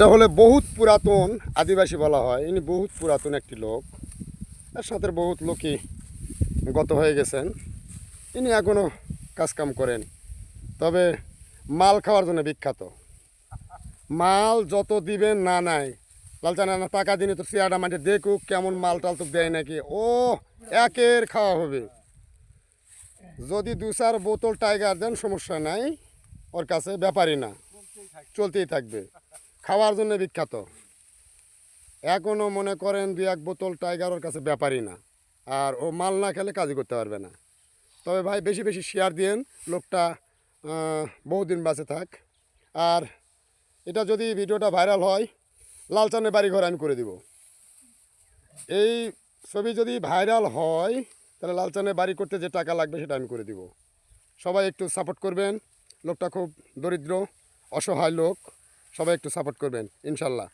এটা হলে বহুত পুরাতন আদিবাসী বলা হয়। ইনি বহুত পুরাতন একটি লোক, এর সাথে বহুত লোকই গত হয়ে গেছেন। ইনি এখনও কাজকাম করেন, তবে মাল খাওয়ার জন্য বিখ্যাত। মাল যত দিবেন না নাই লালচানা না টাকা দিনে তো চেয়ারটা মাঠে দেখুক কেমন মাল টাল তো দেয় নাকি, ও একের খাওয়া হবে। যদি 2-4 বোতল টাইগার দেন সমস্যা নাই, ওর কাছে ব্যাপারই না, চলতেই থাকবে। খাওয়ার জন্য বিখ্যাত। এখনও মনে করেন 2-1 বোতল টাইগার ওর কাছে ব্যাপারই না, আর ও মাল না খেলে কাজই করতে পারবে না। তবে ভাই বেশি বেশি শেয়ার দিয়েন, লোকটা বহুদিন বাঁচে থাক। আর এটা যদি ভিডিওটা ভাইরাল হয়, লালচানের বাড়ি ঘর আমি করে দিব। এই ছবি যদি ভাইরাল হয় তাহলে লালচানের বাড়ি করতে যে টাকা লাগবে সেটা আমি করে দিব। সবাই একটু সাপোর্ট করবেন। লোকটা খুব দরিদ্র অসহায় লোক, সবাই একটু সাপোর্ট করবেন ইনশাল্লাহ।